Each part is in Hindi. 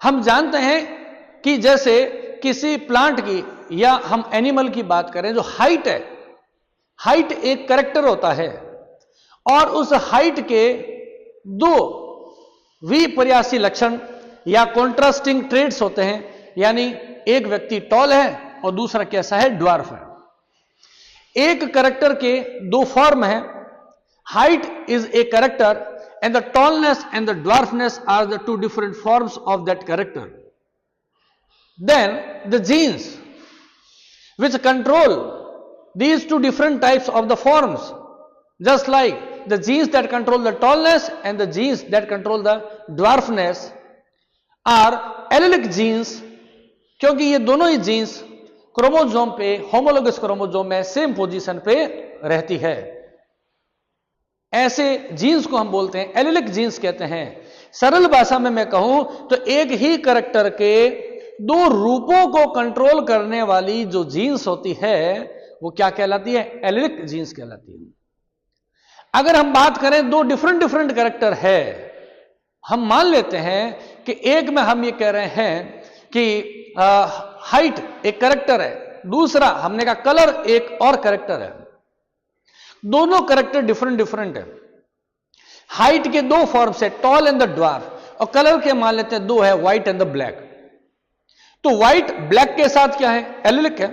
हम जानते हैं कि जैसे किसी प्लांट की या हम एनिमल की बात करें, जो हाइट है, हाइट एक कैरेक्टर होता है और उस हाइट के दो विपर्यासी लक्षण या कॉन्ट्रास्टिंग ट्रेड्स होते हैं, यानी एक व्यक्ति टॉल है और दूसरा कैसा है, ड्वार्फ है। एक कैरेक्टर के दो फॉर्म है, height is a character and the tallness and the dwarfness are the two different forms of that character. Then the genes which control these two different types of the forms, just like the genes that control the tallness and the genes that control the dwarfness are allelic genes, क्योंकि ये दोनों ही जीन्स क्रोमोजोम पे, होमोलोगस क्रोमोजोम में सेम पोजीशन पे रहती है। ऐसे जीन्स को हम बोलते हैं एलिलिक जीन्स कहते हैं। सरल भाषा में मैं कहूं तो एक ही कैरेक्टर के दो रूपों को कंट्रोल करने वाली जो जीन्स होती है वो क्या कहलाती है, एलिलिक जीन्स कहलाती है। अगर हम बात करें दो डिफरेंट कैरेक्टर है, हम मान लेते हैं कि एक में हम ये कह रहे हैं कि हाइट एक कैरेक्टर है, दूसरा हमने कहा कलर एक और कैरेक्टर है। दोनों कैरेक्टर डिफरेंट है। हाइट के दो फॉर्म्स है, टॉल एंड द ड्वार्फ, और कलर के मान लेते हैं दो है, व्हाइट एंड द ब्लैक। तो व्हाइट ब्लैक के साथ क्या है, एलिलिक है।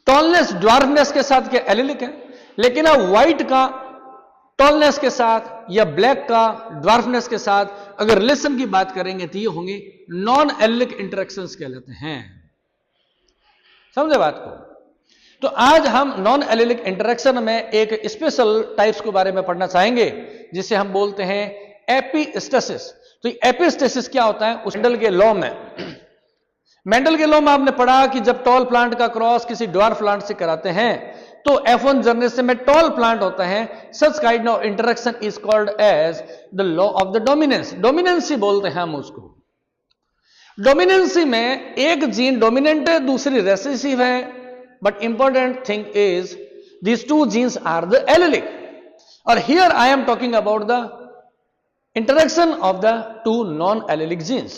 टॉलनेस ड्वार्फनेस के साथ क्या, एलिलिक है। लेकिन अब व्हाइट का टॉलनेस के साथ या ब्लैक का ड्वार्फनेस के साथ अगर रिलेशन की बात करेंगे तो ये होंगे नॉन एलिलिक इंटरेक्शंस कहलाते हैं। समझे बात को? तो आज हम नॉन एलिलिक इंटरेक्शन में एक स्पेशल टाइप्स के बारे में पढ़ना चाहेंगे जिसे हम बोलते हैं एपिस्टेसिस। तो एपिस्टेसिस क्या होता है, उस मेंडल के लॉ में आपने पढ़ा कि जब टॉल प्लांट का क्रॉस किसी ड्वार्फ प्लांट से कराते हैं तो F1 जनरेशन में टॉल प्लांट होता है। Such kind of interaction is called as the law of the dominance. Dominancy बोलते हैं हम उसको। डोमिनेंसी में एक जीन डोमिनेंट है, दूसरी रेसेसिव है। But important thing is these two genes are the allelic, or here I am talking about the interaction of the two non-allelic genes.